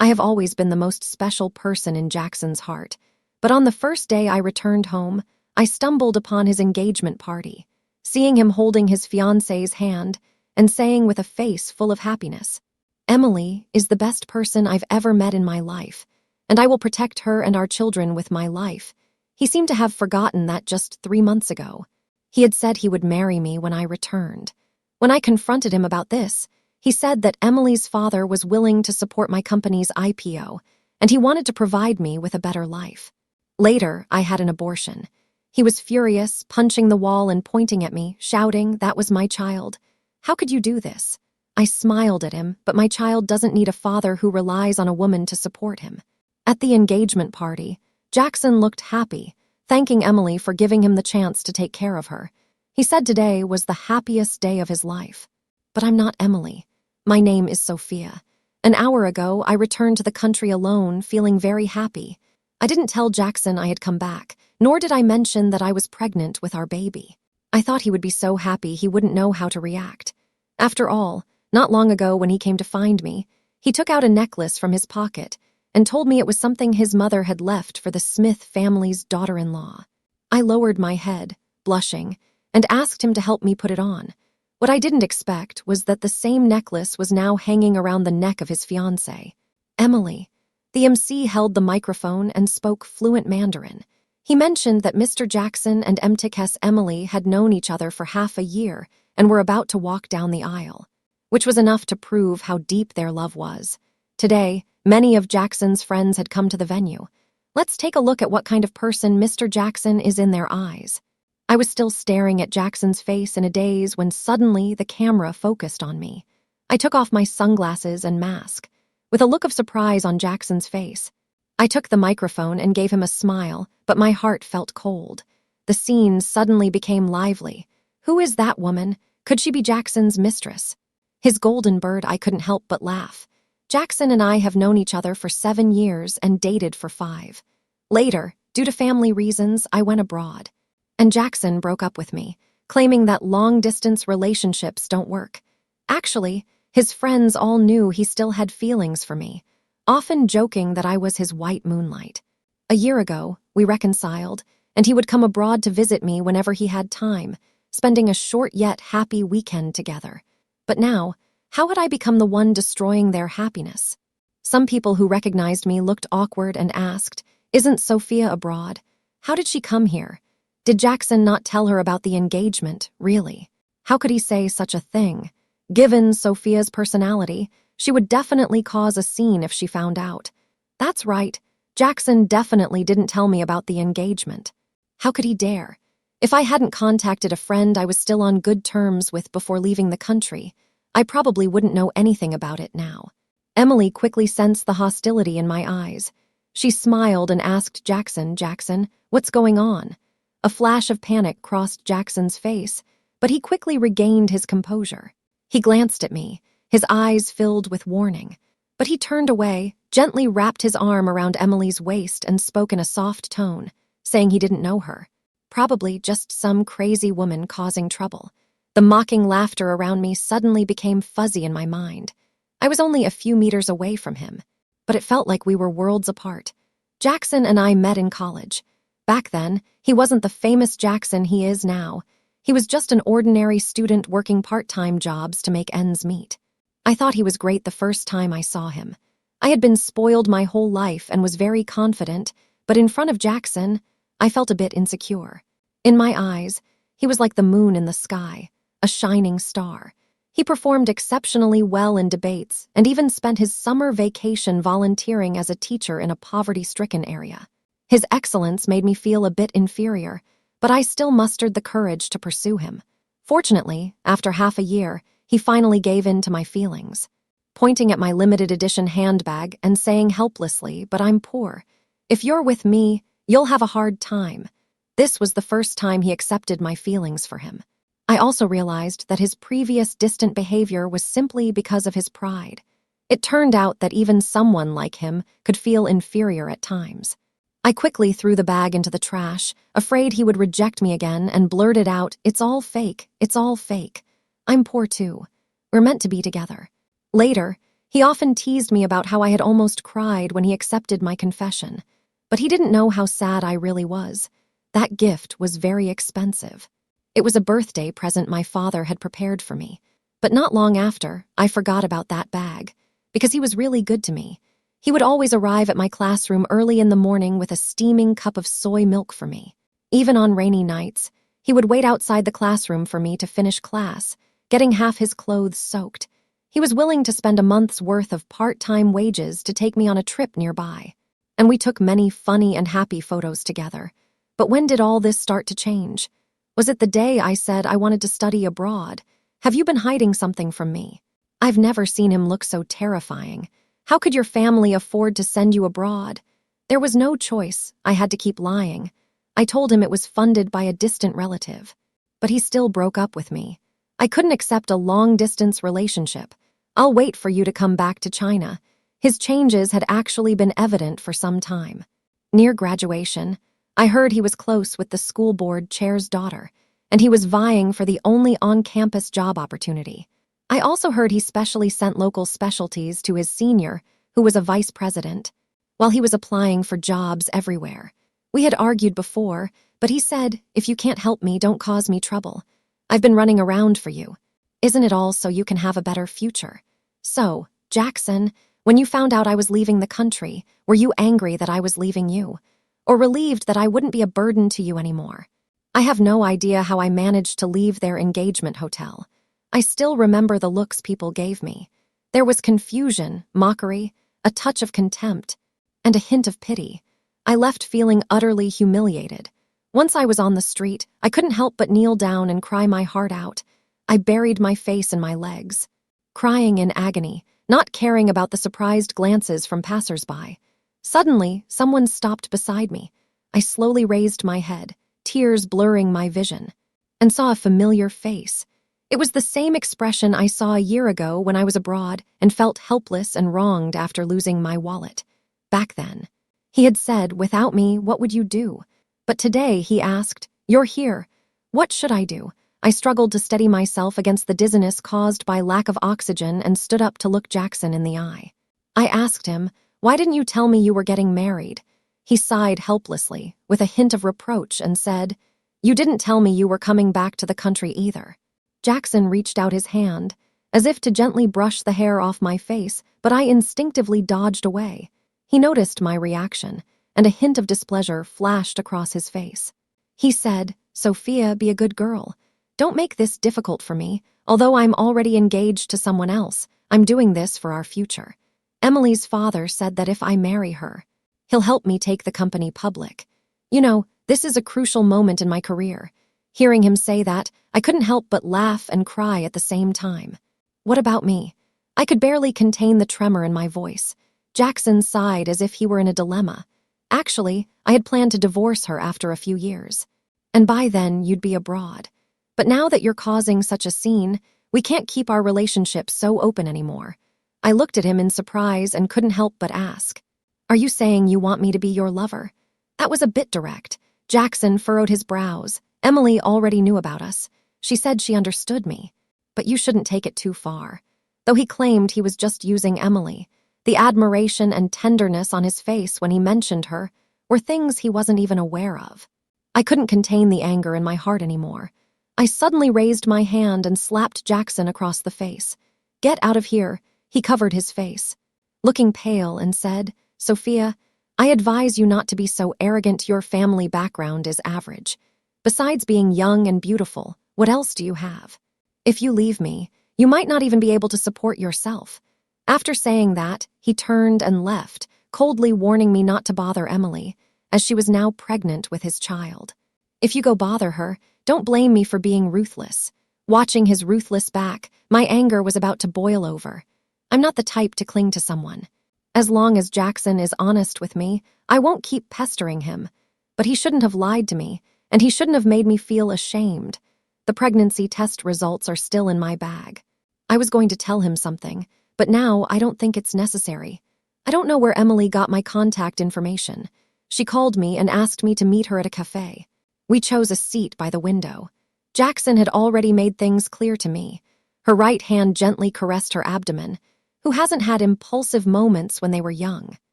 I have always been the most special person in Jackson's heart, but on the first day I returned home, I stumbled upon his engagement party, seeing him holding his fiancée's hand and saying with a face full of happiness, "Emily is the best person I've ever met in my life, and I will protect her and our children with my life." He seemed to have forgotten that just 3 months ago. He had said he would marry me when I returned. When I confronted him about this, he said that Emily's father was willing to support my company's IPO, and he wanted to provide me with a better life. Later, I had an abortion. He was furious, punching the wall and pointing at me, shouting, "That was my child. How could you do this?" I smiled at him, but my child doesn't need a father who relies on a woman to support him. At the engagement party, Jackson looked happy, thanking Emily for giving him the chance to take care of her. He said today was the happiest day of his life. But I'm not Emily. My name is Sophia. An hour ago, I returned to the country alone, feeling very happy. I didn't tell Jackson I had come back, nor did I mention that I was pregnant with our baby. I thought he would be so happy he wouldn't know how to react. After all, not long ago when he came to find me, he took out a necklace from his pocket and told me it was something his mother had left for the Smith family's daughter-in-law. I lowered my head, blushing, and asked him to help me put it on. What I didn't expect was that the same necklace was now hanging around the neck of his fiancée. "Emily." The MC held the microphone and spoke fluent Mandarin. He mentioned that Mr. Jackson and Mtks Emily had known each other for half a year and were about to walk down the aisle, which was enough to prove how deep their love was. Today, many of Jackson's friends had come to the venue. Let's take a look at what kind of person Mr. Jackson is in their eyes. I was still staring at Jackson's face in a daze when suddenly the camera focused on me. I took off my sunglasses and mask, with a look of surprise on Jackson's face. I took the microphone and gave him a smile, but my heart felt cold. The scene suddenly became lively. Who is that woman? Could she be Jackson's mistress? His golden bird, I couldn't help but laugh. Jackson and I have known each other for 7 years and dated for 5. Later, due to family reasons, I went abroad. And Jackson broke up with me, claiming that long-distance relationships don't work. Actually, his friends all knew he still had feelings for me, often joking that I was his white moonlight. A year ago, we reconciled, and he would come abroad to visit me whenever he had time, spending a short yet happy weekend together. But now, how had I become the one destroying their happiness? Some people who recognized me looked awkward and asked, "Isn't Sophia abroad? How did she come here? Did Jackson not tell her about the engagement, really? How could he say such a thing? Given Sophia's personality, she would definitely cause a scene if she found out." That's right, Jackson definitely didn't tell me about the engagement. How could he dare? If I hadn't contacted a friend I was still on good terms with before leaving the country, I probably wouldn't know anything about it now. Emily quickly sensed the hostility in my eyes. She smiled and asked Jackson, "Jackson, what's going on?" A flash of panic crossed Jackson's face, but he quickly regained his composure. He glanced at me, his eyes filled with warning. But he turned away, gently wrapped his arm around Emily's waist and spoke in a soft tone, saying he didn't know her. Probably just some crazy woman causing trouble. The mocking laughter around me suddenly became fuzzy in my mind. I was only a few meters away from him, but it felt like we were worlds apart. Jackson and I met in college. Back then, he wasn't the famous Jackson he is now. He was just an ordinary student working part-time jobs to make ends meet. I thought he was great the first time I saw him. I had been spoiled my whole life and was very confident, but in front of Jackson, I felt a bit insecure. In my eyes, he was like the moon in the sky, a shining star. He performed exceptionally well in debates and even spent his summer vacation volunteering as a teacher in a poverty-stricken area. His excellence made me feel a bit inferior, but I still mustered the courage to pursue him. Fortunately, after half a year, he finally gave in to my feelings. Pointing at my limited edition handbag and saying helplessly, "But I'm poor. If you're with me, you'll have a hard time." This was the first time he accepted my feelings for him. I also realized that his previous distant behavior was simply because of his pride. It turned out that even someone like him could feel inferior at times. I quickly threw the bag into the trash, afraid he would reject me again, and blurted out, "It's all fake. It's all fake. I'm poor too. We're meant to be together." Later, He often teased me about how I had almost cried when he accepted my confession, but he didn't know how sad I really was. That gift was very expensive. It was a birthday present my father had prepared for me, but not long after, I forgot about that bag, because he was really good to me. He would always arrive at my classroom early in the morning with a steaming cup of soy milk for me. Even on rainy nights, he would wait outside the classroom for me to finish class, getting half his clothes soaked. He was willing to spend a month's worth of part-time wages to take me on a trip nearby. And we took many funny and happy photos together. But when did all this start to change? Was it the day I said I wanted to study abroad? Have you been hiding something from me? I've never seen him look so terrifying. How could your family afford to send you abroad? There was no choice. I had to keep lying. I told him it was funded by a distant relative. But he still broke up with me. I couldn't accept a long-distance relationship. I'll wait for you to come back to China. His changes had actually been evident for some time. Near graduation, I heard he was close with the school board chair's daughter, and he was vying for the only on-campus job opportunity. I also heard he specially sent local specialties to his senior, who was a vice president, while he was applying for jobs everywhere. We had argued before, but he said, "If you can't help me, don't cause me trouble. I've been running around for you. Isn't it all so you can have a better future?" So, Jackson, when you found out I was leaving the country, were you angry that I was leaving you? Or relieved that I wouldn't be a burden to you anymore? I have no idea how I managed to leave their engagement hotel. I still remember the looks people gave me. There was confusion, mockery, a touch of contempt, and a hint of pity. I left feeling utterly humiliated. Once I was on the street, I couldn't help but kneel down and cry my heart out. I buried my face in my legs, crying in agony, not caring about the surprised glances from passers-by. Suddenly, someone stopped beside me. I slowly raised my head, tears blurring my vision, and saw a familiar face. It was the same expression I saw a year ago when I was abroad and felt helpless and wronged after losing my wallet. Back then, he had said, "Without me, what would you do?" But today he asked, "You're here. What should I do?" I struggled to steady myself against the dizziness caused by lack of oxygen and stood up to look Jackson in the eye. I asked him, "Why didn't you tell me you were getting married?" He sighed helplessly, with a hint of reproach, and said, "You didn't tell me you were coming back to the country either." Jackson reached out his hand, as if to gently brush the hair off my face, but I instinctively dodged away. He noticed my reaction, and a hint of displeasure flashed across his face. He said, "Sophia, be a good girl. Don't make this difficult for me. Although I'm already engaged to someone else, I'm doing this for our future. Emily's father said that if I marry her, he'll help me take the company public. You know, this is a crucial moment in my career." Hearing him say that, I couldn't help but laugh and cry at the same time. What about me? I could barely contain the tremor in my voice. Jackson sighed as if he were in a dilemma. Actually, I had planned to divorce her after a few years. And by then, you'd be abroad. But now that you're causing such a scene, we can't keep our relationship so open anymore. I looked at him in surprise and couldn't help but ask, "Are you saying you want me to be your lover?" That was a bit direct. Jackson furrowed his brows. Emily already knew about us. She said she understood me. But you shouldn't take it too far. Though he claimed he was just using Emily, the admiration and tenderness on his face when he mentioned her were things he wasn't even aware of. I couldn't contain the anger in my heart anymore. I suddenly raised my hand and slapped Jackson across the face. "Get out of here." He covered his face, looking pale, and said, "Sophia, I advise you not to be so arrogant. Your family background is average. Besides being young and beautiful, what else do you have? If you leave me, you might not even be able to support yourself." After saying that, he turned and left, coldly warning me not to bother Emily, as she was now pregnant with his child. "If you go bother her, don't blame me for being ruthless." Watching his ruthless back, my anger was about to boil over. I'm not the type to cling to someone. As long as Jackson is honest with me, I won't keep pestering him. But he shouldn't have lied to me, and he shouldn't have made me feel ashamed. The pregnancy test results are still in my bag. I was going to tell him something, but now I don't think it's necessary. I don't know where Emily got my contact information. She called me and asked me to meet her at a cafe. We chose a seat by the window. Jackson had already made things clear to me. Her right hand gently caressed her abdomen. Who hasn't had impulsive moments when they were young?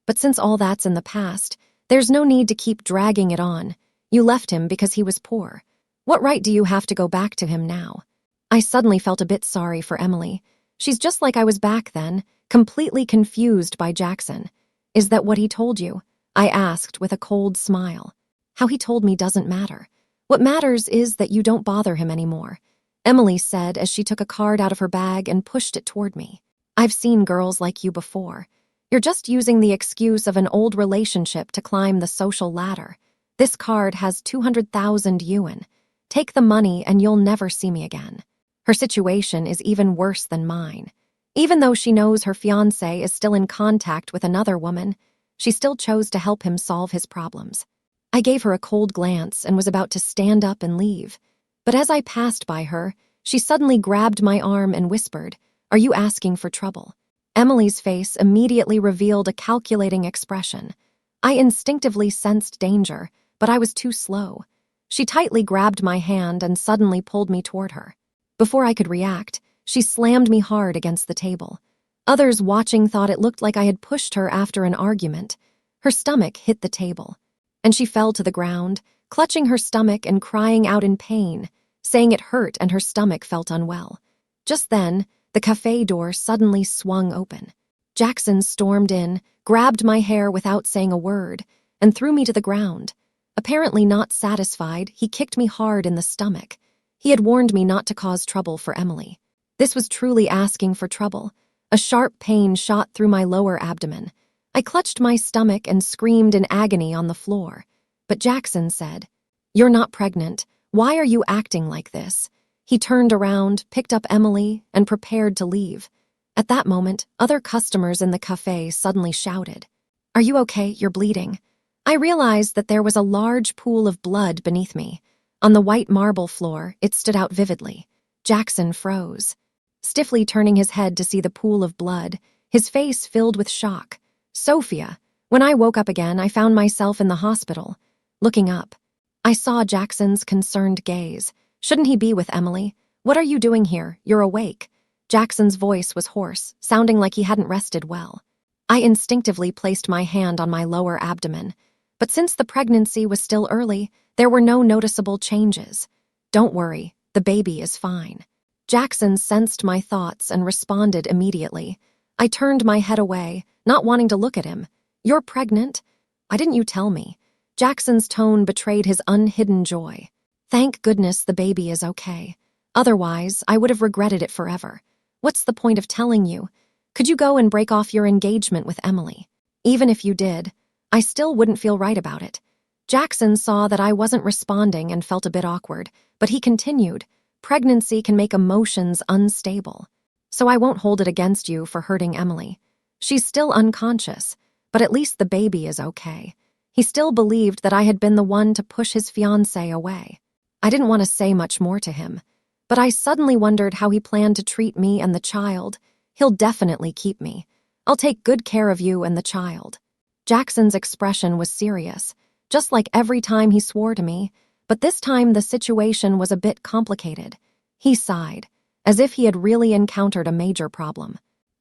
But since all that's in the past, there's no need to keep dragging it on. You left him because he was poor. What right do you have to go back to him now? I suddenly felt a bit sorry for Emily. She's just like I was back then, completely confused by Jackson. Is that what he told you? I asked with a cold smile. How he told me doesn't matter. What matters is that you don't bother him anymore, Emily said as she took a card out of her bag and pushed it toward me. I've seen girls like you before. You're just using the excuse of an old relationship to climb the social ladder. This card has 200,000 yuan. Take the money and you'll never see me again. Her situation is even worse than mine. Even though she knows her fiancé is still in contact with another woman, she still chose to help him solve his problems. I gave her a cold glance and was about to stand up and leave. But as I passed by her, she suddenly grabbed my arm and whispered, "Are you asking for trouble?" Emily's face immediately revealed a calculating expression. I instinctively sensed danger, but I was too slow. She tightly grabbed my hand and suddenly pulled me toward her. Before I could react, she slammed me hard against the table. Others watching thought it looked like I had pushed her after an argument. Her stomach hit the table, and she fell to the ground, clutching her stomach and crying out in pain, saying it hurt and her stomach felt unwell. Just then, the cafe door suddenly swung open. Jackson stormed in, grabbed my hair without saying a word, and threw me to the ground. Apparently not satisfied, he kicked me hard in the stomach. He had warned me not to cause trouble for Emily. This was truly asking for trouble. A sharp pain shot through my lower abdomen. I clutched my stomach and screamed in agony on the floor. But Jackson said, "You're not pregnant. Why are you acting like this?" He turned around, picked up Emily, and prepared to leave. At that moment, other customers in the cafe suddenly shouted, "Are you okay? You're bleeding." I realized that there was a large pool of blood beneath me. On the white marble floor, it stood out vividly. Jackson froze, stiffly turning his head to see the pool of blood, his face filled with shock. "Sophia." When I woke up again, I found myself in the hospital. Looking up, I saw Jackson's concerned gaze. Shouldn't he be with Emily? "What are you doing here? You're awake." Jackson's voice was hoarse, sounding like he hadn't rested well. I instinctively placed my hand on my lower abdomen. But since the pregnancy was still early, there were no noticeable changes. "Don't worry, the baby is fine." Jackson sensed my thoughts and responded immediately. I turned my head away, not wanting to look at him. "You're pregnant? Why didn't you tell me?" Jackson's tone betrayed his unhidden joy. "Thank goodness the baby is okay. Otherwise, I would have regretted it forever. What's the point of telling you? Could you go and break off your engagement with Emily? Even if you did, I still wouldn't feel right about it." Jackson saw that I wasn't responding and felt a bit awkward, but he continued, "Pregnancy can make emotions unstable. So I won't hold it against you for hurting Emily. She's still unconscious, but at least the baby is okay." He still believed that I had been the one to push his fiancée away. I didn't want to say much more to him, but I suddenly wondered how he planned to treat me and the child. "He'll definitely keep me. I'll take good care of you and the child." Jackson's expression was serious, just like every time he swore to me, but this time the situation was a bit complicated. He sighed, as if he had really encountered a major problem.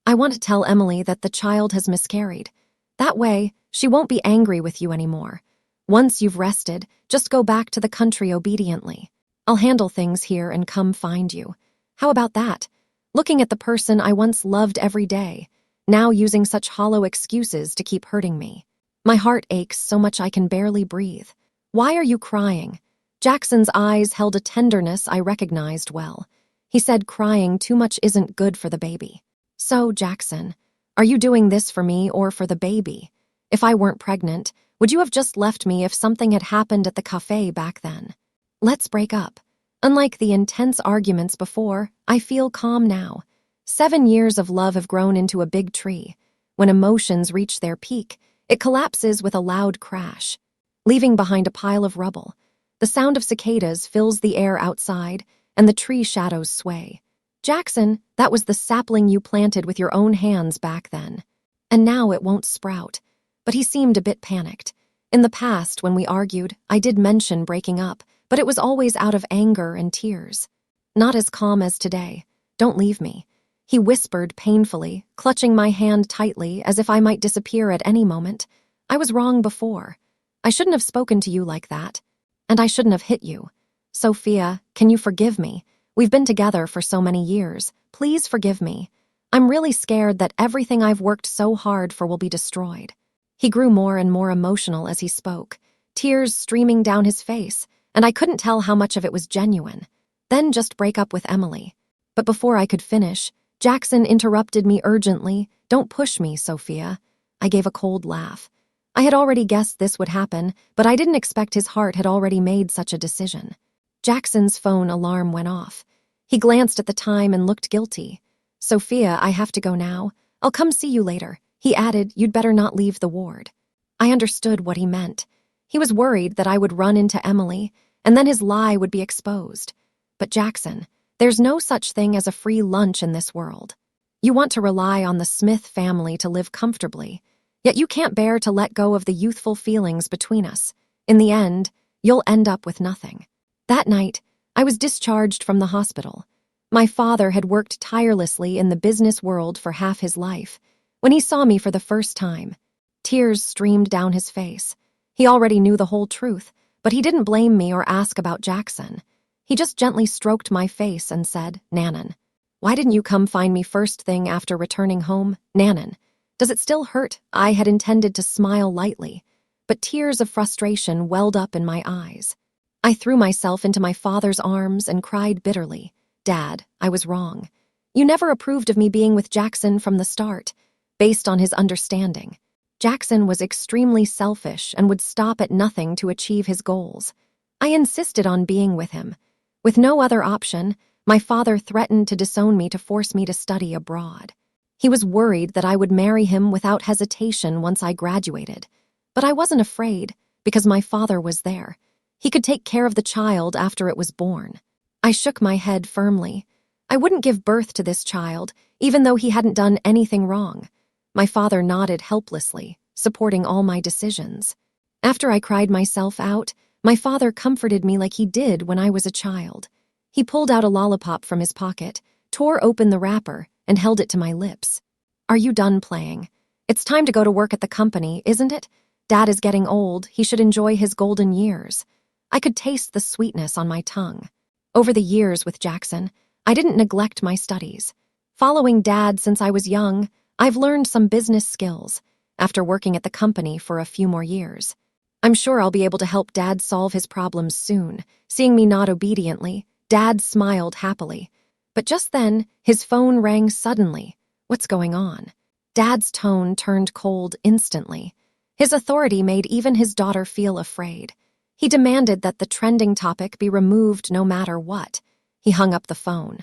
"I want to tell Emily that the child has miscarried. That way, she won't be angry with you anymore. Once you've rested, just go back to the country obediently. I'll handle things here and come find you. How about that? Looking at the person I once loved every day, now using such hollow excuses to keep hurting me. My heart aches so much I can barely breathe. Why are you crying?" Jackson's eyes held a tenderness I recognized well. He said crying too much isn't good for the baby. "So, Jackson, are you doing this for me or for the baby? If I weren't pregnant, would you have just left me if something had happened at the cafe back then? Let's break up. Unlike the intense arguments before, I feel calm now. 7 years of love have grown into a big tree. When emotions reach their peak, it collapses with a loud crash, leaving behind a pile of rubble. The sound of cicadas fills the air outside, and the tree shadows sway. Jackson, that was the sapling you planted with your own hands back then. And now it won't sprout." But he seemed a bit panicked. In the past, when we argued, I did mention breaking up, but it was always out of anger and tears. Not as calm as today. "Don't leave me. He whispered painfully, clutching my hand tightly as if I might disappear at any moment. I was wrong before. I shouldn't have spoken to you like that. And I shouldn't have hit you. Sophia, can you forgive me? We've been together for so many years. Please forgive me. I'm really scared that everything I've worked so hard for will be destroyed. He grew more and more emotional as he spoke, tears streaming down his face, and I couldn't tell how much of it was genuine. Then just break up with Emily. But before I could finish, Jackson interrupted me urgently. Don't push me, Sophia. I gave a cold laugh. I had already guessed this would happen, but I didn't expect his heart had already made such a decision. Jackson's phone alarm went off. He glanced at the time and looked guilty. Sophia, I have to go now. I'll come see you later. He added, you'd better not leave the ward. I understood what he meant. He was worried that I would run into Emily, and then his lie would be exposed. But Jackson, there's no such thing as a free lunch in this world. You want to rely on the Smith family to live comfortably, yet you can't bear to let go of the youthful feelings between us. In the end, you'll end up with nothing. That night, I was discharged from the hospital. My father had worked tirelessly in the business world for half his life. When he saw me for the first time, tears streamed down his face. He already knew the whole truth, but he didn't blame me or ask about Jackson. He just gently stroked my face and said, Nanan, why didn't you come find me first thing after returning home? Nanan, does it still hurt? I had intended to smile lightly, but tears of frustration welled up in my eyes. I threw myself into my father's arms and cried bitterly. Dad, I was wrong. You never approved of me being with Jackson from the start, based on his understanding. Jackson was extremely selfish and would stop at nothing to achieve his goals. I insisted on being with him. With no other option, my father threatened to disown me to force me to study abroad. He was worried that I would marry him without hesitation once I graduated. But I wasn't afraid, because my father was there. He could take care of the child after it was born. I shook my head firmly. I wouldn't give birth to this child, even though he hadn't done anything wrong. My father nodded helplessly, supporting all my decisions. After I cried myself out, my father comforted me like he did when I was a child. He pulled out a lollipop from his pocket, tore open the wrapper, and held it to my lips. Are you done playing? It's time to go to work at the company, isn't it? Dad is getting old. He should enjoy his golden years. I could taste the sweetness on my tongue. Over the years with Jackson, I didn't neglect my studies. Following Dad since I was young, I've learned some business skills, after working at the company for a few more years. I'm sure I'll be able to help Dad solve his problems soon. Seeing me nod obediently, Dad smiled happily. But just then, his phone rang suddenly. What's going on? Dad's tone turned cold instantly. His authority made even his daughter feel afraid. He demanded that the trending topic be removed no matter what. He hung up the phone,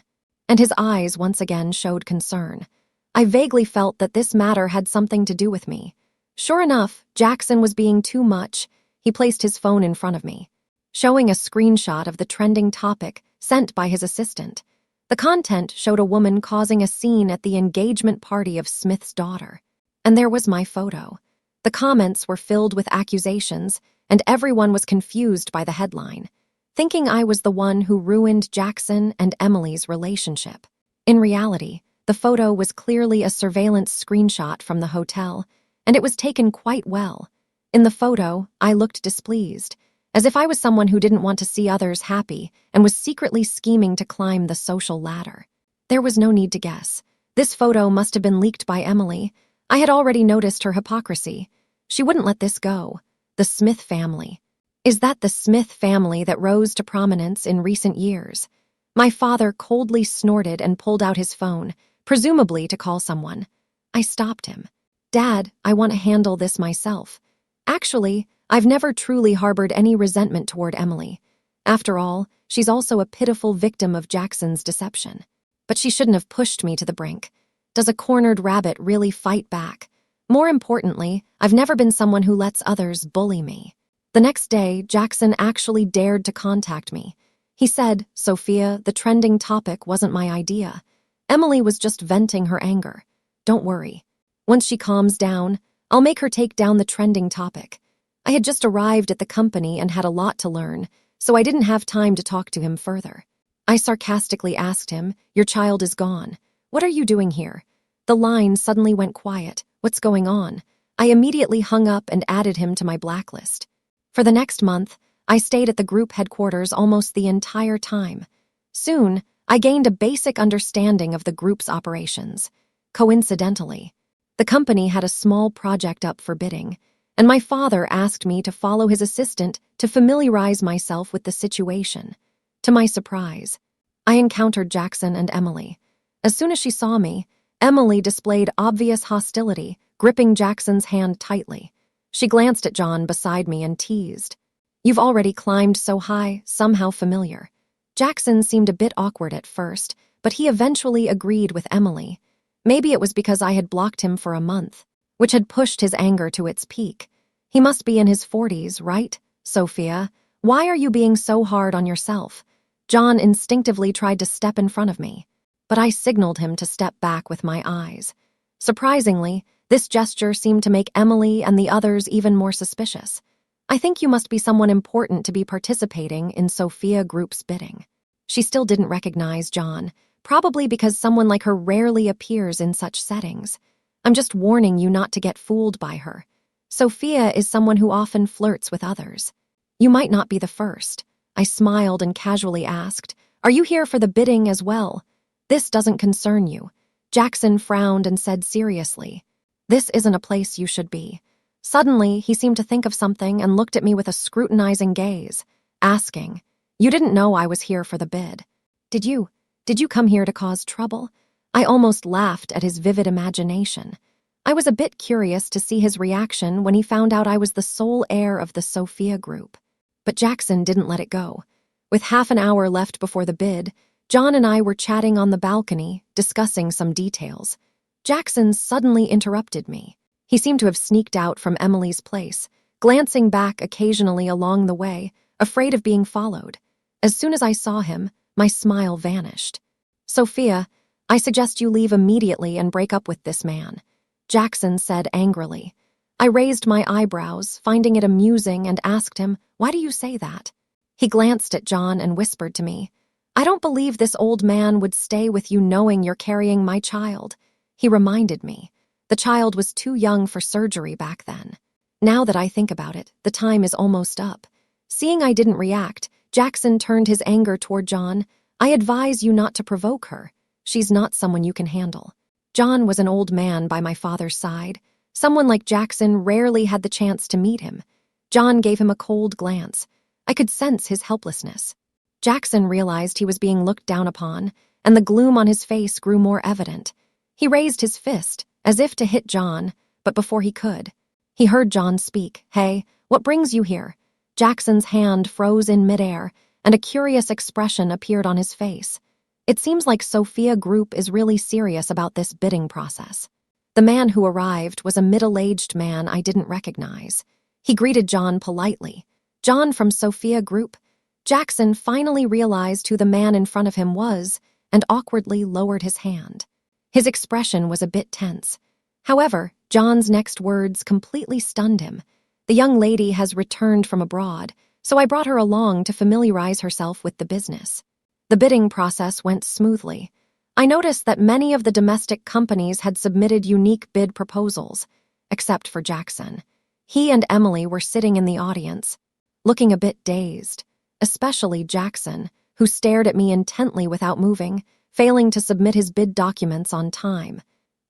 and his eyes once again showed concern. I vaguely felt that this matter had something to do with me. Sure enough, Jackson was being too much. He placed his phone in front of me, showing a screenshot of the trending topic sent by his assistant. The content showed a woman causing a scene at the engagement party of Smith's daughter. And there was my photo. The comments were filled with accusations, and everyone was confused by the headline, thinking I was the one who ruined Jackson and Emily's relationship. In reality, the photo was clearly a surveillance screenshot from the hotel, and it was taken quite well. In the photo, I looked displeased, as if I was someone who didn't want to see others happy and was secretly scheming to climb the social ladder. There was no need to guess. This photo must have been leaked by Emily. I had already noticed her hypocrisy. She wouldn't let this go. The Smith family. Is that the Smith family that rose to prominence in recent years? My father coldly snorted and pulled out his phone, presumably to call someone. I stopped him. Dad, I want to handle this myself. Actually, I've never truly harbored any resentment toward Emily. After all, she's also a pitiful victim of Jackson's deception. But she shouldn't have pushed me to the brink. Does a cornered rabbit really fight back? More importantly, I've never been someone who lets others bully me. The next day, Jackson actually dared to contact me. He said, Sophia, the trending topic wasn't my idea. Emily was just venting her anger. Don't worry. Once she calms down, I'll make her take down the trending topic. I had just arrived at the company and had a lot to learn, so I didn't have time to talk to him further. I sarcastically asked him, your child is gone. What are you doing here?" The line suddenly went quiet. "What's going on?" I immediately hung up and added him to my blacklist. For the next month, I stayed at the group headquarters almost the entire time. Soon, I gained a basic understanding of the group's operations. Coincidentally, the company had a small project up for bidding, and my father asked me to follow his assistant to familiarize myself with the situation. To my surprise, I encountered Jackson and Emily. As soon as she saw me, Emily displayed obvious hostility, gripping Jackson's hand tightly. She glanced at John beside me and teased, "You've already climbed so high, somehow familiar." Jackson seemed a bit awkward at first, but he eventually agreed with Emily. Maybe it was because I had blocked him for a month, which had pushed his anger to its peak. He must be in his 40s, right? "Sophia, why are you being so hard on yourself?" John instinctively tried to step in front of me, but I signaled him to step back with my eyes. Surprisingly, this gesture seemed to make Emily and the others even more suspicious. "I think you must be someone important to be participating in Sophia Group's bidding." She still didn't recognize John, probably because someone like her rarely appears in such settings. "I'm just warning you not to get fooled by her. Sophia is someone who often flirts with others. You might not be the first." I smiled and casually asked, "Are you here for the bidding as well?" "This doesn't concern you." Jackson frowned and said seriously, "This isn't a place you should be." Suddenly, he seemed to think of something and looked at me with a scrutinizing gaze, asking, "You didn't know I was here for the bid. Did you? Did you come here to cause trouble?" I almost laughed at his vivid imagination. I was a bit curious to see his reaction when he found out I was the sole heir of the Sophia Group. But Jackson didn't let it go. With half an hour left before the bid, John and I were chatting on the balcony, discussing some details. Jackson suddenly interrupted me. He seemed to have sneaked out from Emily's place, glancing back occasionally along the way, afraid of being followed. As soon as I saw him, my smile vanished. "Sophia, I suggest you leave immediately and break up with this man," Jackson said angrily. I raised my eyebrows, finding it amusing, and asked him, "Why do you say that?" He glanced at John and whispered to me, "I don't believe this old man would stay with you knowing you're carrying my child." He reminded me, the child was too young for surgery back then. Now that I think about it, the time is almost up. Seeing I didn't react, Jackson turned his anger toward John. "I advise you not to provoke her. She's not someone you can handle." John was an old man by my father's side. Someone like Jackson rarely had the chance to meet him. John gave him a cold glance. I could sense his helplessness. Jackson realized he was being looked down upon, and the gloom on his face grew more evident. He raised his fist, as if to hit John, but before he could, he heard John speak. "Hey, what brings you here?" Jackson's hand froze in midair, and a curious expression appeared on his face. It seems like Sophia Group is really serious about this bidding process. The man who arrived was a middle-aged man I didn't recognize. He greeted John politely. "John from Sophia Group?" Jackson finally realized who the man in front of him was and awkwardly lowered his hand. His expression was a bit tense. However, John's next words completely stunned him. "The young lady has returned from abroad, so I brought her along to familiarize herself with the business." The bidding process went smoothly. I noticed that many of the domestic companies had submitted unique bid proposals, except for Jackson. He and Emily were sitting in the audience, looking a bit dazed, especially Jackson, who stared at me intently without moving, failing to submit his bid documents on time.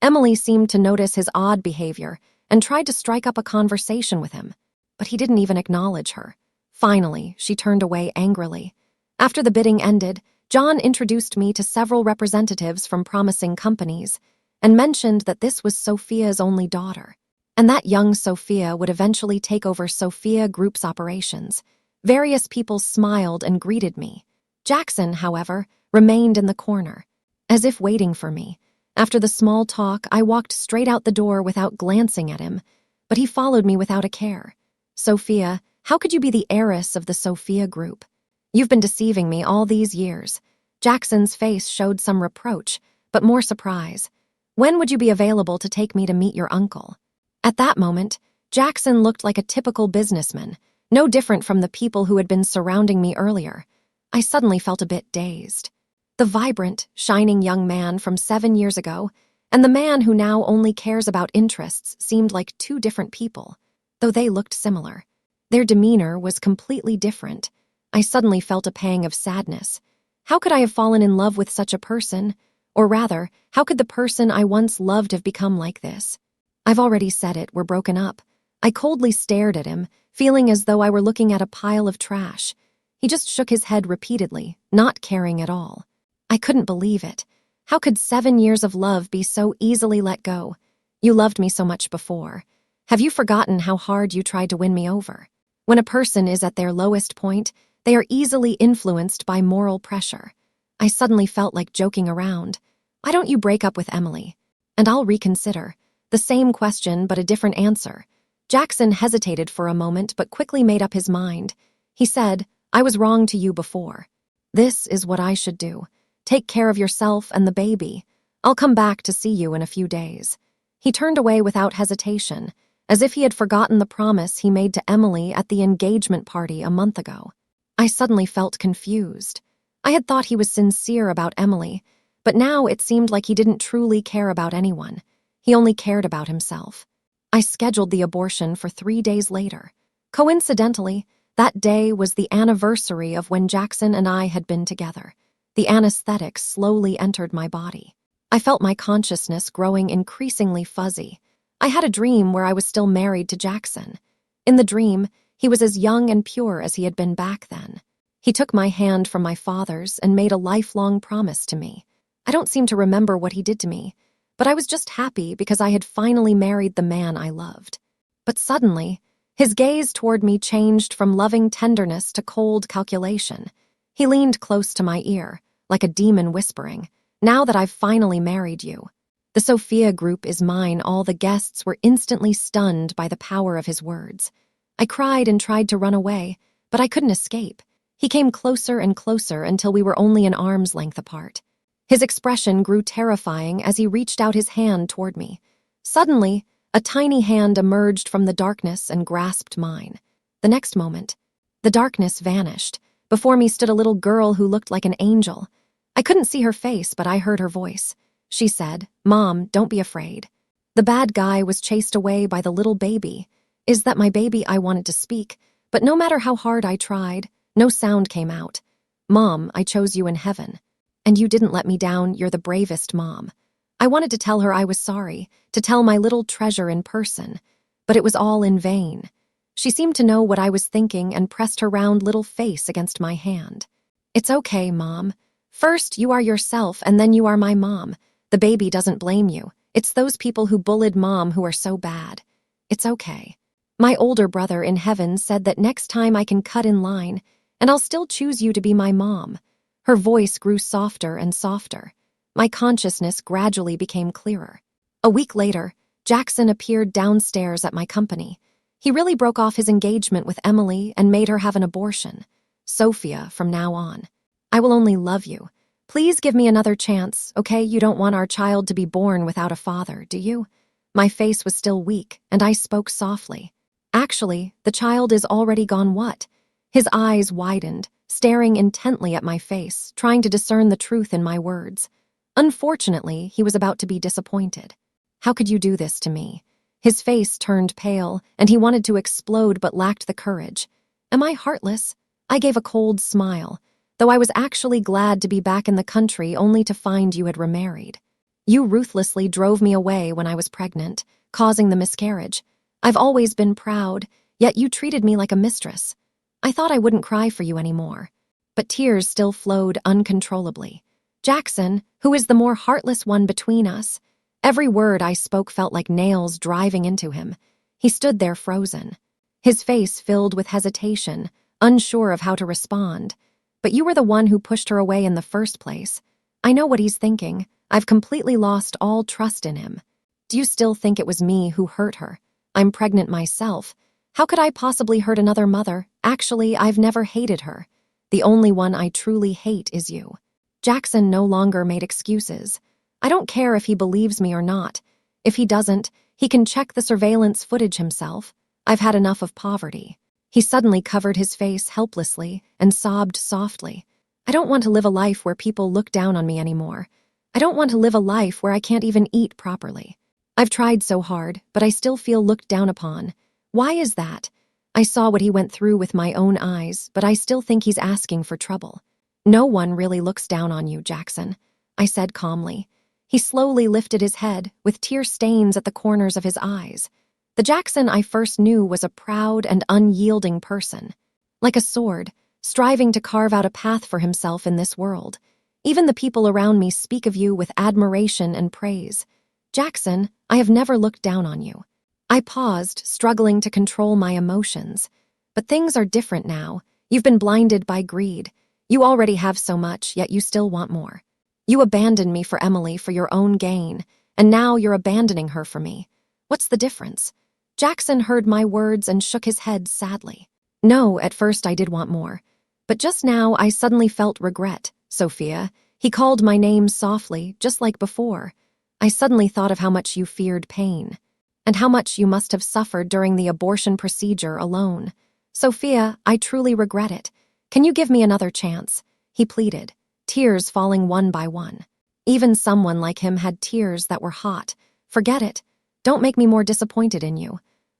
Emily seemed to notice his odd behavior and tried to strike up a conversation with him, but he didn't even acknowledge her. Finally, she turned away angrily. After the bidding ended, John introduced me to several representatives from promising companies and mentioned that this was Sophia's only daughter, and that young Sophia would eventually take over Sophia Group's operations. Various people smiled and greeted me. Jackson, however, remained in the corner, as if waiting for me. After the small talk, I walked straight out the door without glancing at him, but he followed me without a care. "Sophia, how could you be the heiress of the Sophia Group? You've been deceiving me all these years." Jackson's face showed some reproach, but more surprise. "When would you be available to take me to meet your uncle?" At that moment, Jackson looked like a typical businessman, no different from the people who had been surrounding me earlier. I suddenly felt a bit dazed. The vibrant, shining young man from 7 years ago, and the man who now only cares about interests seemed like two different people, though they looked similar. Their demeanor was completely different. I suddenly felt a pang of sadness. How could I have fallen in love with such a person? Or rather, how could the person I once loved have become like this? I've already said it, we're broken up. I coldly stared at him, feeling as though I were looking at a pile of trash. He just shook his head repeatedly, not caring at all. I couldn't believe it. How could 7 years of love be so easily let go? You loved me so much before. Have you forgotten how hard you tried to win me over? When a person is at their lowest point, they are easily influenced by moral pressure. I suddenly felt like joking around. Why don't you break up with Emily? And I'll reconsider. The same question, but a different answer. Jackson hesitated for a moment, but quickly made up his mind. He said, I was wrong to you before. This is what I should do. Take care of yourself and the baby. I'll come back to see you in a few days. He turned away without hesitation, as if he had forgotten the promise he made to Emily at the engagement party a month ago. I suddenly felt confused. I had thought he was sincere about Emily, but now it seemed like he didn't truly care about anyone. He only cared about himself. I scheduled the abortion for 3 days later. Coincidentally, that day was the anniversary of when Jackson and I had been together. The anesthetic slowly entered my body. I felt my consciousness growing increasingly fuzzy. I had a dream where I was still married to Jackson. In the dream, he was as young and pure as he had been back then. He took my hand from my father's and made a lifelong promise to me. I don't seem to remember what he did to me, but I was just happy because I had finally married the man I loved. But suddenly, his gaze toward me changed from loving tenderness to cold calculation. He leaned close to my ear, like a demon whispering, now that I've finally married you. The Sophia group is mine. All the guests were instantly stunned by the power of his words. I cried and tried to run away, but I couldn't escape. He came closer and closer until we were only an arm's length apart. His expression grew terrifying as he reached out his hand toward me. Suddenly, a tiny hand emerged from the darkness and grasped mine. The next moment, the darkness vanished. Before me stood a little girl who looked like an angel. I couldn't see her face, but I heard her voice. She said, "Mom, don't be afraid." The bad guy was chased away by the little baby. Is that my baby? I wanted to speak, but no matter how hard I tried, no sound came out. Mom, I chose you in heaven. And you didn't let me down. You're the bravest mom. I wanted to tell her I was sorry, to tell my little treasure in person, but it was all in vain. She seemed to know what I was thinking and pressed her round little face against my hand. It's okay, Mom. First, you are yourself, and then you are my mom. The baby doesn't blame you. It's those people who bullied Mom who are so bad. It's okay. My older brother in heaven said that next time I can cut in line, and I'll still choose you to be my mom. Her voice grew softer and softer. My consciousness gradually became clearer. A week later, Jackson appeared downstairs at my company. He really broke off his engagement with Emily and made her have an abortion. Sophia, from now on. I will only love you. Please give me another chance, okay? You don't want our child to be born without a father, do you? My face was still weak, and I spoke softly. Actually, the child is already gone what? His eyes widened, staring intently at my face, trying to discern the truth in my words. Unfortunately, he was about to be disappointed. How could you do this to me? His face turned pale, and he wanted to explode but lacked the courage. Am I heartless? I gave a cold smile, though I was actually glad to be back in the country only to find you had remarried. You ruthlessly drove me away when I was pregnant, causing the miscarriage. I've always been proud, yet you treated me like a mistress. I thought I wouldn't cry for you anymore, but tears still flowed uncontrollably. Jackson, who is the more heartless one between us? Every word I spoke felt like nails driving into him. He stood there frozen, his face filled with hesitation, unsure of how to respond. But you were the one who pushed her away in the first place. I know what he's thinking. I've completely lost all trust in him. Do you still think it was me who hurt her? I'm pregnant myself. How could I possibly hurt another mother? Actually, I've never hated her. The only one I truly hate is you. Jackson no longer made excuses. I don't care if he believes me or not. If he doesn't, he can check the surveillance footage himself. I've had enough of poverty. He suddenly covered his face helplessly and sobbed softly. I don't want to live a life where people look down on me anymore. I don't want to live a life where I can't even eat properly. I've tried so hard, but I still feel looked down upon. Why is that? I saw what he went through with my own eyes, but I still think he's asking for trouble. No one really looks down on you, Jackson, I said calmly. He slowly lifted his head, with tear stains at the corners of his eyes. The Jackson I first knew was a proud and unyielding person. Like a sword, striving to carve out a path for himself in this world. Even the people around me speak of you with admiration and praise. Jackson, I have never looked down on you. I paused, struggling to control my emotions. But things are different now. You've been blinded by greed. You already have so much, yet you still want more. You abandoned me for Emily for your own gain, and now you're abandoning her for me. What's the difference? Jackson heard my words and shook his head sadly. No, at first I did want more. But just now I suddenly felt regret, Sophia. He called my name softly, just like before. I suddenly thought of how much you feared pain, and how much you must have suffered during the abortion procedure alone. Sophia, I truly regret it. Can you give me another chance? He pleaded, tears falling one by one. Even someone like him had tears that were hot. Forget it. Don't make me more disappointed in you.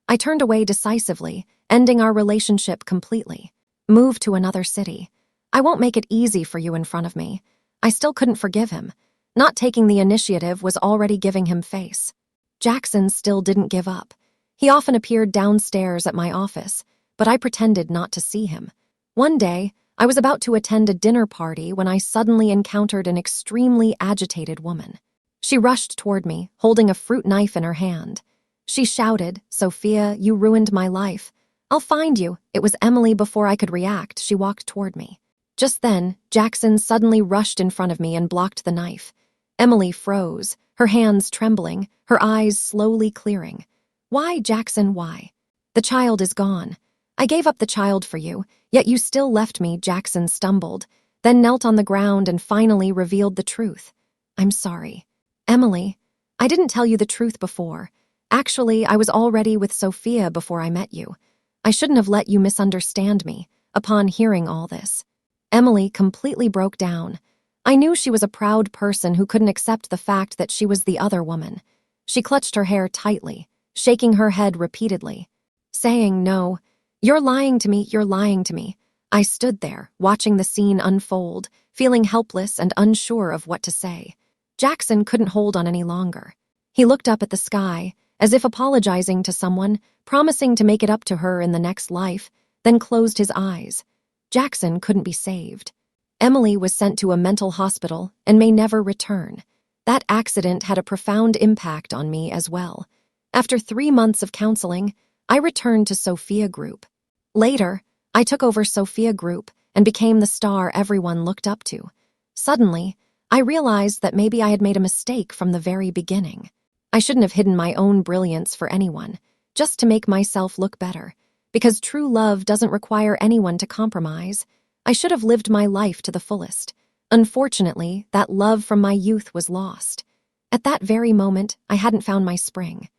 I turned away decisively, ending our relationship completely. Move to another city. I won't make it easy for you in front of me. I still couldn't forgive him. Not taking the initiative was already giving him face. Jackson still didn't give up. He often appeared downstairs at my office, but I pretended not to see him. One day, I was about to attend a dinner party when I suddenly encountered an extremely agitated woman. She rushed toward me, holding a fruit knife in her hand. She shouted, "Sophia, you ruined my life. I'll find you." It was Emily. Before I could react, she walked toward me. Just then, Jackson suddenly rushed in front of me and blocked the knife. Emily froze, her hands trembling, her eyes slowly clearing. Why, Jackson, why? The child is gone. I gave up the child for you, yet you still left me, Jackson stumbled, then knelt on the ground and finally revealed the truth. I'm sorry. Emily, I didn't tell you the truth before. Actually, I was already with Sophia before I met you. I shouldn't have let you misunderstand me. Upon hearing all this, Emily completely broke down. I knew she was a proud person who couldn't accept the fact that she was the other woman. She clutched her hair tightly, shaking her head repeatedly, saying, "No, you're lying to me, you're lying to me." I stood there, watching the scene unfold, feeling helpless and unsure of what to say. Jackson couldn't hold on any longer. He looked up at the sky, as if apologizing to someone, promising to make it up to her in the next life, then closed his eyes. Jackson couldn't be saved. Emily was sent to a mental hospital and may never return. That accident had a profound impact on me as well. After 3 months of counseling, I returned to Sophia Group. Later, I took over Sophia Group and became the star everyone looked up to. Suddenly, I realized that maybe I had made a mistake from the very beginning. I shouldn't have hidden my own brilliance for anyone, just to make myself look better. Because true love doesn't require anyone to compromise. I should have lived my life to the fullest. Unfortunately, that love from my youth was lost. At that very moment, I hadn't found my spring.